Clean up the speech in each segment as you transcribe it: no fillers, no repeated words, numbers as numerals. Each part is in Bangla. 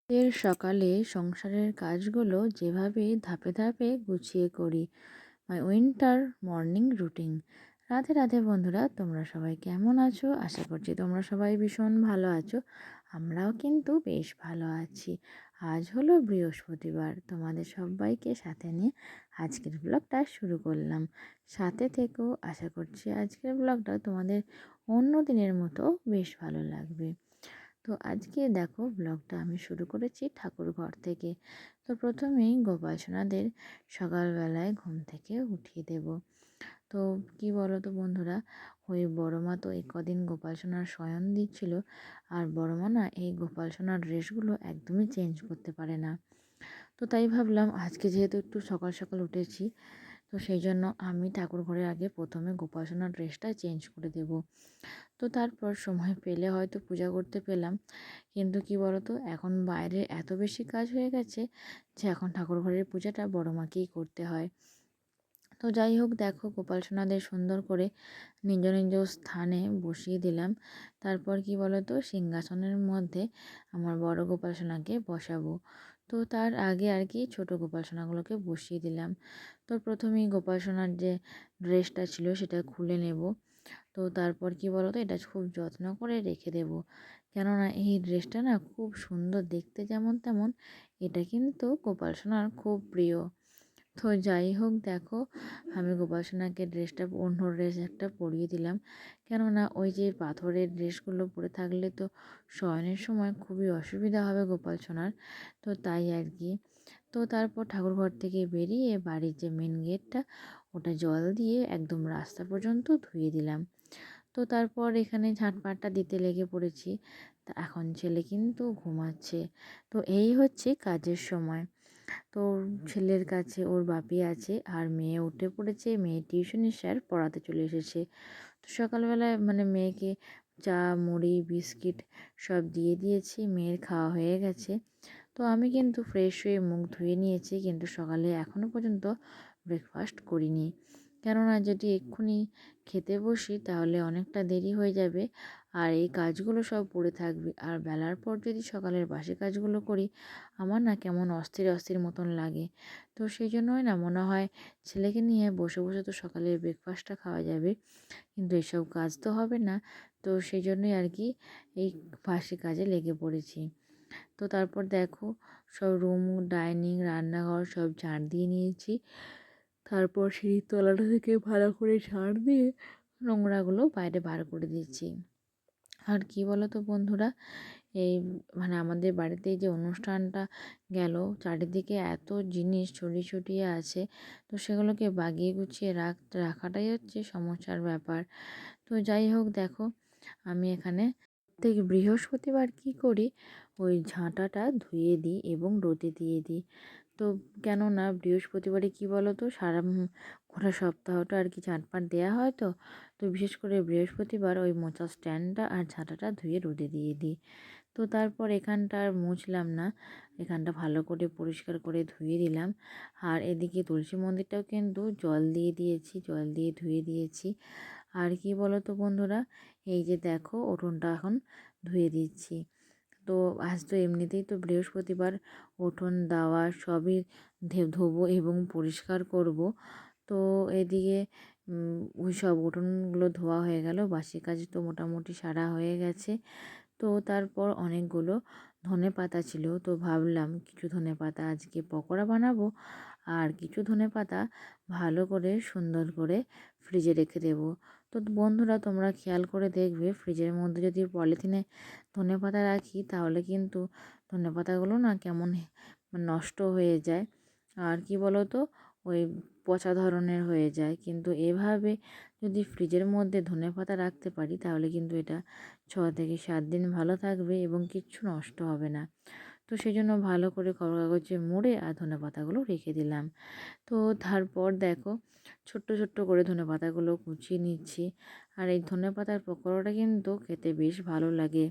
এর সকালে সংসারের কাজগুলো যেভাবে ধাপে ধাপে গুছিয়ে করি। My winter morning routine. Radhe Radhe বন্ধুরা, তোমরা সবাই কেমন আছো? আশা করছি তোমরা সবাই ভীষণ ভালো আছো। আমরাও কিন্তু বেশ ভালো আছি। আজ হলো বৃহস্পতিবার, তোমাদের সবাইকে সাথে নিয়ে আজকের ব্লগটা শুরু করলাম। সাথে থেকেও আশা করছি আজকের ব্লগটা তোমাদের অন্য দিনের মতো বেশ ভালো লাগবে। তো আজকে দেখো ব্লগটা আমি শুরু করেছি ঠাকুর ঘর থেকে। তো প্রথমেই গোপাল সোনাদের সকালবেলায় ঘুম থেকে উঠিয়ে দেব। তো কি বলো তো বন্ধুরা, ওই বড় মা তো এই কদিন গোপাল সোনার শয়ন দিচ্ছিল। আর বড় মা না এই গোপাল সোনার ড্রেসগুলো একদমই চেঞ্জ করতে পারে না। তো তাই ভাবলাম আজকে যেহেতু একটু সকাল সকাল উঠেছি, তো সেই জন্য আমি ঠাকুর ঘরে আগে প্রথমে গোপাল সোনার ড্রেসটা চেঞ্জ করে দেব। তো তারপর সময় পেলে হয়তো পূজা করতে পেলাম, কিন্তু কি বলতো এখন বাইরে এত বেশি কাজ হয়ে গেছে যে এখন ঠাকুর ঘরের পূজাটা বড় মাকেই করতে হয়। তো যাই হোক, দেখো গোপাল সোনাদের সুন্দর করে নিজ নিজ স্থানে বসিয়ে দিলাম। তারপর কি বলতো সিংহাসনের মধ্যে আমার বড় গোপাল সোনাকে বসাবো। তো তার আগে আর কি ছোট গোপাল সোনাগুলোকে বসিয়ে দিলাম। তো প্রথমেই গোপাল সোনার যে ড্রেসটা ছিল সেটা খুলে নেব। তো তারপর কি বলতো এটা খুব যত্ন করে রেখে দেব, কেননা এই ড্রেসটা না খুব সুন্দর দেখতে, যেমন তেমন এটা কিন্তু গোপাল সোনার খুব প্রিয়। তো যাই হোক, দেখো আমি গোপাল সোনাকে ড্রেসটা অন্য ড্রেস একটা পরিয়ে দিলাম, কেননা ওই যে পাথরের ড্রেসগুলো পরে থাকলে তো শয়নের সময় খুবই অসুবিধা হবে গোপাল সোনার। তো তাই আর কি। তো তারপর ঠাকুরঘর থেকে বেরিয়ে বাড়ির যে মেন গেটটা ওটা জল দিয়ে একদম রাস্তা পর্যন্ত ধুয়ে দিলাম। তো তারপর এখানে ঝাঁটপাটটা দিতে লেগে পড়েছি। তা এখন ছেলে কিন্তু ঘুমাচ্ছে। তো এই হচ্ছে কাজের সময়। তো ছেলের কাছে ওর বাপি আছে আর মেয়ে উঠে পড়েছে, মেয়ে টিউশনের স্যার পড়াতে চলে এসেছে। তো সকালবেলায় মেয়েকে চা মুড়ি বিস্কিট সব দিয়ে দিয়েছি, মেয়ের খাওয়া হয়ে গেছে। তো আমি কিন্তু ফ্রেশ হয়ে মুখ ধুয়ে নিয়েছি, কিন্তু সকালে এখনও পর্যন্ত ব্রেকফাস্ট করিনি, কেননা যদি এক্ষুনি খেতে বসি তাহলে অনেকটা দেরি হয়ে যাবে আর এই কাজগুলো সব পড়ে থাকবে। আর বেলার পর যদি সকালের বাসি কাজগুলো করি আমার না কেমন অস্থির অস্থির মতন লাগে। তো সেই জন্যই না মনে হয় ছেলেকে নিয়ে বসে বসে তো সকালের ব্রেকফাস্টটা খাওয়া যাবে, কিন্তু এসব কাজ তো হবে না। তো সেই জন্যই আর কি এই বাসি কাজে লেগে পড়েছি। তো তারপর দেখো সব রুম ডাইনিং রান্নাঘর সব ঝাড় দিয়ে নিয়েছি। তারপর সিঁড়ির তলাটা থেকে ভালো করে ঝাড় দিয়ে নোংরাগুলো বাইরে বার করে দিয়েছি। আর কি বলো তো বন্ধুরা, এই আমাদের বাড়িতে যে অনুষ্ঠানটা গেল, চারিদিকে এত জিনিস ছড়িয়ে ছিটিয়ে আছে, তো সেগুলোকে বাগিয়ে গুছিয়ে রাখাটাই হচ্ছে সমস্যার ব্যাপার। তো যাই হোক, দেখো আমি এখানে প্রত্যেক বৃহস্পতিবার কি করি, ওই ঝাঁটাটা ধুয়ে দিই এবং রোদে দিয়ে দিই। তো কেননা বৃহস্পতিবারে কি বলো তো গোটা সপ্তাহটা আর কি ঝাঁটপাট দেওয়া হয়। তো তো বিশেষ করে বৃহস্পতিবার ওই মোছা স্ট্যান্ডটা আর ঝাঁটাটা ধুয়ে রোদে দিয়ে দিই। তো তারপর এখানটা আর মুছলাম না, এখানটা ভালো করে পরিষ্কার করে ধুয়ে দিলাম। আর এদিকে তুলসী মন্দিরটাও কিন্তু জল দিয়ে দিয়েছি, জল দিয়ে ধুয়ে দিয়েছি। আর কি বলো তো বন্ধুরা, এই যে দেখো উঠোনটা এখন ধুয়ে দিচ্ছি। তো আজ তো এমনিতেই তো বৃহস্পতিবার, উঠোন দেওয়া সবই ধোবো এবং পরিষ্কার করব। তো এদিকে ওই সব উঠোনগুলো ধোয়া হয়ে গেল, বাসি কাজ তো মোটামুটি সারা হয়ে গেছে। তো তারপর অনেকগুলো ধনেপাতা ছিল, তো ভাবলাম কিছু ধনেপাতা আজকে পকোড়া বানাবো আর কিছু ধনেপাতা ভালো করে সুন্দর করে ফ্রিজে রেখে দেবো। তো বন্ধুরা তোমরা খেয়াল করে দেখবে ফ্রিজের মধ্যে যদি পলিথিনে ধনেপাতা রাখি তাহলে কিন্তু ধনেপাতাগুলো না কেমন নষ্ট হয়ে যায়। আর কি বলো তো ওই পচা ধরনের হয়ে যায়, কিন্তু এভাবে যদি ফ্রিজের মধ্যে ধনেপাতা রাখতে পারি তাহলে কিন্তু এটা 6 থেকে 7 দিন ভালো থাকবে এবং কিচ্ছু নষ্ট হবে না। তো সেই জন্য ভালো করে খবর কাগজে মুড়ে আর ধনেপাতাগুলো রেখে দিলাম। তো তারপর দেখো ছোট্ট ছোট্ট করে ধনেপাতাগুলো কুচিয়ে নিচ্ছি। আর এই ধনেপাতার পকোড়াটা কিন্তু খেতে বেশ ভালো লাগে।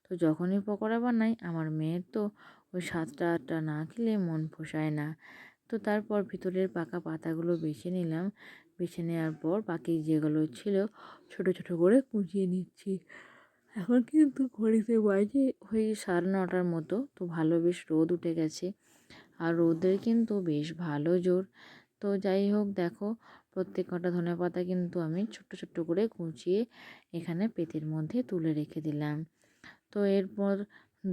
তো যখনই পকোড়া বানাই আমার মেয়ের তো ওই সাতটা আটটা না খেলে মন পোষায় না। তো তারপর ভিতরের পাকা পাতাগুলো বেছে নিলাম, বেছে নেওয়ার পর বাকি যেগুলো ছিল ছোট ছোট করে কুচিয়ে নিচ্ছি। এখন কিন্তু ঘড়িতে বাজে ওই 9:30টার মতো। তো ভালো বেশ রোদ উঠে গেছে, আর রোদের কিন্তু বেশ ভালো জোর। তো যাই হোক, দেখো প্রত্যেক কটা ধনেপাতা কিন্তু আমি ছোট্ট ছোট্ট করে কুচিয়ে এখানে পেতির মধ্যে তুলে রেখে দিলাম। তো এরপর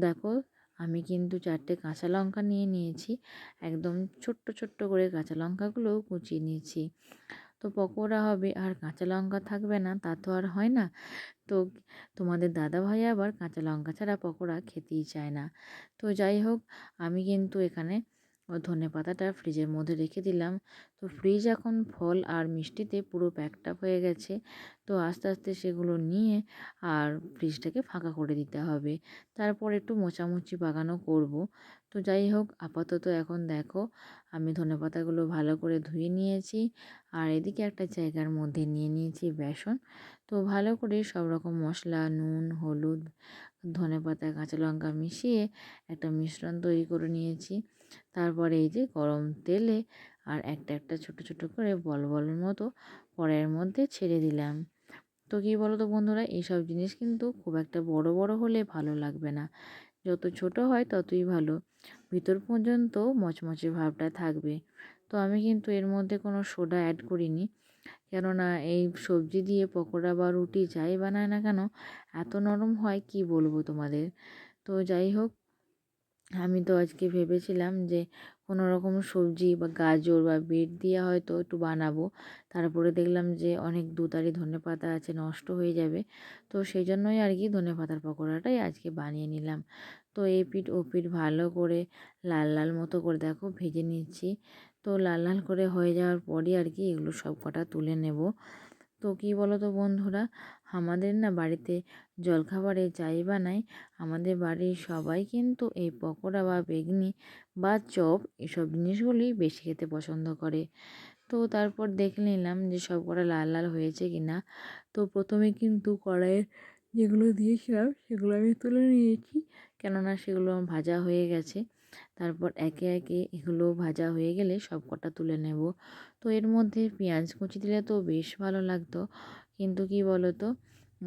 দেখো, আমি কিন্তু 4টে কাঁচা লঙ্কা নিয়ে নিয়েছি। একদম ছোট্ট ছোট্ট করে কাঁচা লঙ্কাগুলো কুচিয়ে নিয়েছি। তো পকোড়া হবে আর কাঁচা লঙ্কা থাকবে না, তা তো আর হয় না। তো তোমাদের দাদাভাই আবার কাঁচা লঙ্কা ছাড়া পকোড়া খেতেই চায় না। তো যাই হোক, আমি কিন্তু এখানে ধনেপাতাটা ফ্রিজের মধ্যে রেখে দিলাম। তো ফ্রিজ এখন ফল আর মিষ্টিতে পুরো প্যাকড আপ হয়ে গেছে। তো আস্তে আস্তে সেগুলো নিয়ে আর ফ্রিজটাকে ফাঁকা করে দিতে হবে। তারপর একটু মোছামুছি বাগানও করব। তো যাই হোক, আপাতত এখন দেখো আমি ধনেপাতাগুলো ভালো করে ধুয়ে নিয়েছি, আর এদিকে একটা জায়গার মধ্যে নিয়ে নিয়েছি বেসন। তো ভালো করে সব রকম মশলা, নুন, হলুদ, ধনেপাতা, কাঁচা লঙ্কা মিশিয়ে একটা মিশ্রণ তৈরি করে নিয়েছি। তারপরে এই যে গরম তেলে আর একটা একটা ছোট ছোট করে বল বলের মতো কড়াইয়ের মধ্যে ছেড়ে দিলাম। তো কী বলো তো বন্ধুরা, এইসব জিনিস কিন্তু খুব একটা বড় বড় হলে ভালো লাগবে না, যত ছোট হয় ততই ভালো, ভিতর পর্যন্ত মচমচে ভাবটা থাকবে। তো আমি কিন্তু এর মধ্যে কোনো সোডা অ্যাড করিনি, কেননা এই সবজি দিয়ে পকোড়া বা রুটি যাই বানায় না কেন এত নরম হয় কি বলবো তোমাদের। তো যাই হোক, আমি তো আজকে ভেবেছিলাম যে কোনো রকম সবজি বা গাজর বা বিট দিয়ে হয়তো একটু বানাবো। তারপরে দেখলাম যে অনেক দুতারি ধনেপাতা আছে, নষ্ট হয়ে যাবে। তো সেই জন্যই আর কি ধনেপাতার পকোড়াটাই আজকে বানিয়ে নিলাম। তো এপিঠ ওপিঠ ভালো করে লাল লাল মতো করে দেখো ভেজে নিচ্ছি। তো লাল লাল করে হয়ে যাওয়ার পরই আর কি এগুলো সব কটা তুলে নেব। তো কী বলো তো বন্ধুরা, আমাদের না বাড়িতে জলখাবারে যাই বানাই, আমাদের বাড়ির সবাই কিন্তু এই পকোড়া বা বেগনি বা চপ এসব জিনিসগুলি বেশি খেতে পছন্দ করে। তো তারপর দেখে নিলাম যে সব কটা লাল লাল হয়েছে কি না। তো প্রথমে কিন্তু কড়াইয়ে যেগুলো দিয়েছিলাম সেগুলো আমি তুলে নিয়েছি, কেননা সেগুলো আমার ভাজা হয়ে গেছে। তারপর একে একে এগুলো ভাজা হয়ে গেলে সব কটা তুলে নেব। তো এর মধ্যে পেঁয়াজ কুচি দিলে তো বেশ ভালো লাগতো, কিন্তু কি বলো তো,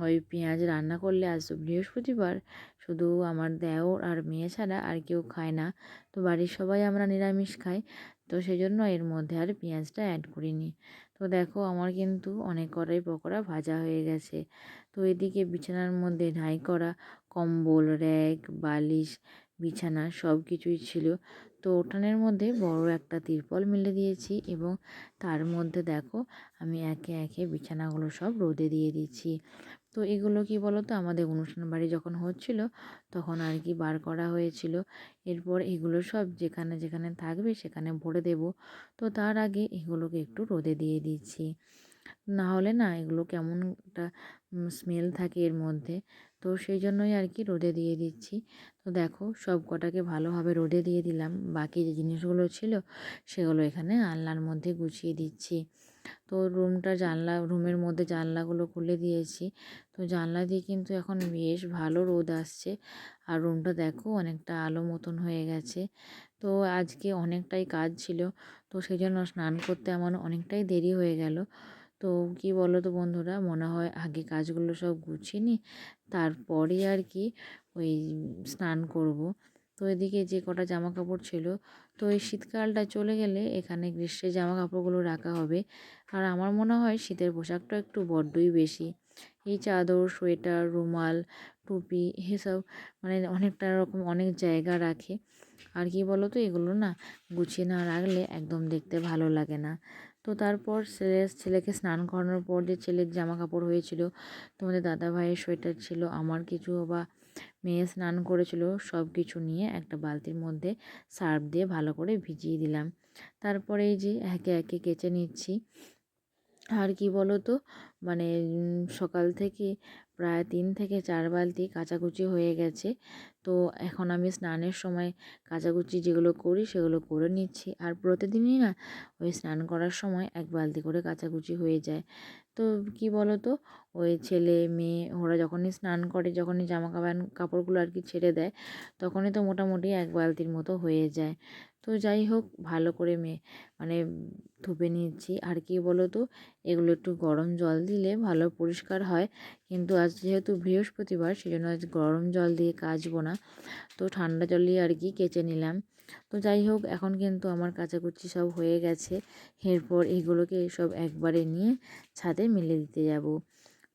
ওই পেঁয়াজ রান্না করলে আজ তো বৃহস্পতিবার, শুধু আমার দেওর আর মেয়ে ছাড়া আর কেউ খায় না। তো বাড়ির সবাই আমরা নিরামিষ খাই। তো সেই জন্য এর মধ্যে আর পেঁয়াজটা অ্যাড করিনি। তো দেখো আমার কিন্তু অনেক কটাই পকোড়া ভাজা হয়ে গেছে। তো এদিকে বিছানার মধ্যে ঢাই করা কম্বল, র্যাক, বালিশ, বিছানা সব কিছুই ছিল। তো উঠানের মধ্যে বড় একটা তিরপল মেলে দিয়েছি, এবং তার মধ্যে দেখো আমি একে একে বিছানাগুলো সব রোদে দিয়ে দিচ্ছি। তো এগুলো কি বলো তো, আমাদের অনুষ্ঠান বাড়ি যখন হচ্ছিল তখন আর কি বার করা হয়েছিল। এরপর এগুলো সব যেখানে যেখানে থাকবে সেখানে ভরে দেব। তো তার আগে এগুলোকে একটু রোদে দিয়ে দিচ্ছি, না হলে না এগুলো কেমন একটা স্মেল থাকে এর মধ্যে। তো সেই জন্যই আর কি রোদে দিয়ে দিচ্ছি। তো দেখো সব কটাকে ভালোভাবে রোদে দিয়ে দিলাম, বাকি যে জিনিসগুলো ছিল সেগুলো এখানে আলনার মধ্যে গুছিয়ে দিচ্ছি। তো রুমের মধ্যে জানলাগুলো খুলে দিয়েছি। তো জানলা দিয়ে কিন্তু এখন বেশ ভালো রোদ আসছে, আর রুমটা দেখো অনেকটা আলো মতন হয়ে গেছে। তো আজকে অনেকটাই কাজ ছিল, তো সেই জন্য স্নান করতে আমার অনেকটাই দেরি হয়ে গেল। তো কি বলো তো বন্ধুরা, মনে হয় আগে কাজগুলো সব গুছিয়ে নিই, তারপরে আর কি ওই স্নান করব। তো এদিকে যে কটা জামা কাপড় ছিল, তো এই শীতকালটা চলে গেলে এখানে গ্রীষ্মের জামা কাপড়গুলো রাখা হবে। আর আমার মনে হয় শীতের পোশাকটা একটু বড্ডই বেশি, এই চাদর, সোয়েটার, রুমাল, টুপি এসব মানে অনেকটা রকম অনেক জায়গা রাখে। আর কি বলো তো, এগুলো না গুছিয়ে না রাখলে একদম দেখতে ভালো লাগে না। তো তারপর ছেলেকে স্নান করানোর পর যে ছেলের জামা কাপড় হয়েছিল, তোমাদের দাদা ভাইয়ের সোয়েটার ছিল, আমার কিছু বা মেয়ে স্নান করেছিল, সব কিছু নিয়ে একটা বালতির মধ্যে সার্ফ দিয়ে ভালো করে ভিজিয়ে দিলাম। তারপরে এই যে একে একে কেচে নিচ্ছি। আর কি বলো তো, মানে সকাল থেকে প্রায় 3 থেকে 4 বালতি কাচাকুচি হয়ে গেছে। তো এখন আমি স্নানের সময় কাচাকুচি যেগুলো করি সেগুলো করে নিচ্ছি, আর প্রতিদিনই না ওই স্নান করার সময় 1 বালতি করে কাচাকুচি হয়ে যায়। তো তো কি বলো তো, ওই ছেলে মেয়ে ওরা যখনই স্নান করে, যখনই জামা কাপড়গুলো আর কি ছেড়ে দেয়, তখনই তো মোটামুটি 1 বালতির মতো হয়ে যায়। তো যাই হোক, ভালো করে মানে ধুয়ে নিচ্ছি। আর কি বলো তো, এগুলো একটু গরম জল দিলে ভালো পরিষ্কার হয়, কিন্তু আজ যেহেতু বৃহস্পতিবার, সেজন্য আজ গরম জল দিয়ে কাচবো না, তো ঠান্ডা জলই আর কি কেচে নিলাম। তো যাই হোক, এখন কিন্তু আমার কাচাকুচি সব হয়ে গেছে। এরপর এগুলোকে সব একবারে নিয়ে ছাদে মেলে দিতে যাব।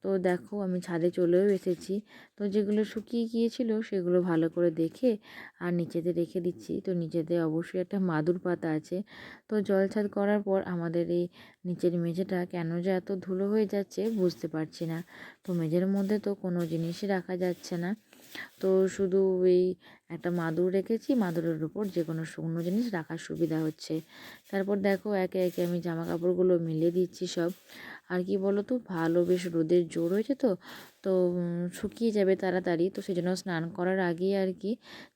তো দেখো, আমি ছাদে চলেও এসেছি। তো যেগুলো শুকিয়ে গিয়েছিল সেগুলো ভালো করে দেখে আর নিচেতে রেখে দিচ্ছি। তো নিচেতে অবশ্যই একটা মাদুর পাতা আছে। তো জল ছাদ করার পর আমাদের এই নিচের মেঝেটা কেন যে এত ধুলো হয়ে যাচ্ছে বুঝতে পারছি না। তো মেঝের মধ্যে তো কোনো জিনিসই রাখা যাচ্ছে না। তো শুধু এই একটা মাদুর রেখেছি, মাদুরের উপর যে কোনো শুকনো জিনিস রাখার সুবিধা হচ্ছে। তারপর দেখো, একে একে আমি জামা কাপড়গুলো মিলে দিচ্ছি সব। আর কি বলো তো, ভালো বেশ রোদের জোর হয়েছে, তো তো শুকিয়ে যাবে তাড়াতাড়ি, তো সেই জন্য স্নান করার আগেই আর কি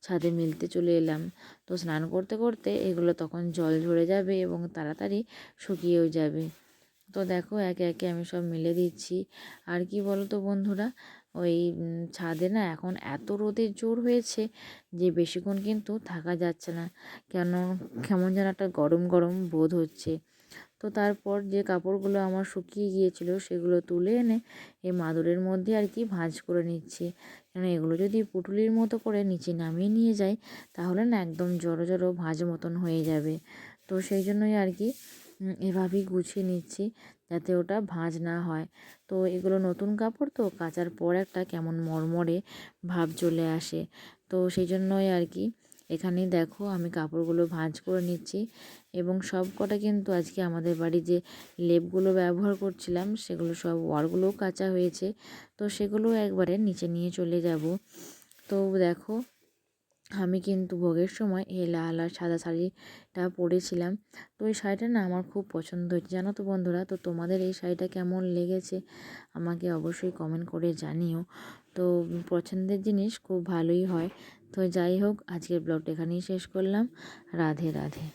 ছাদে মেলতে চলে এলাম। তো স্নান করতে করতে এগুলো তখন জল ঝরে যাবে এবং তাড়াতাড়ি শুকিয়েও যাবে। তো দেখো, একে একে আমি সব মেলে দিচ্ছি। আর কি বলো তো বন্ধুরা, ওই ছাদে না এখন এত রোদের জোর হয়েছে যে বেশিক্ষণ কিন্তু থাকা যাচ্ছে না, কেন কেমন যেন একটা গরম গরম বোধ হচ্ছে। তো তারপর যে কাপড়গুলো আমার শুকিয়ে গিয়েছিল সেগুলো তুলে এনে এই মাদুরের মধ্যে আর কি ভাঁজ করে নিচ্ছি। কেন এগুলো যদি পুঁটুলির মতো করে নিচে নামিয়ে নিয়ে যাই, তাহলে না একদম জড়ো জড়ো ভাঁজ মতন হয়ে যাবে। তো সেই জন্যই আর কি এভাবেই গুছিয়ে নিচ্ছি, যাতে ওটা ভাঁজ না হয়। তো এগুলো নতুন কাপড়, তো কাচার পর একটা কেমন মরমরে ভাব চলে আসে। তো সেই জন্যই আর কি এখানেই দেখো আমি কাপড়গুলো ভাঁজ করে নিচ্ছি। এবং সব কটা কিন্তু আজকে আমাদের বাড়ি যে লেপগুলো ব্যবহার করছিলাম সেগুলো সব ওয়ারগুলোও কাচা হয়েছে। তো সেগুলো একবারে নিচে নিয়ে চলে যাব। তো দেখো, আমি কিন্তু ভোগের সময় এই লাল আর সাদা শাড়িটা পরেছিলাম। তো এই শাড়িটা না আমার খুব পছন্দ হয়েছে, জানো তো বন্ধুরা। তো তোমাদের এই শাড়িটা কেমন লেগেছে আমাকে অবশ্যই কমেন্ট করে জানিও। তো পছন্দের জিনিস খুব ভালোই হয়। তো যাই হোক, আজকের ব্লগটা এখানেই শেষ করলাম। রাধে রাধে।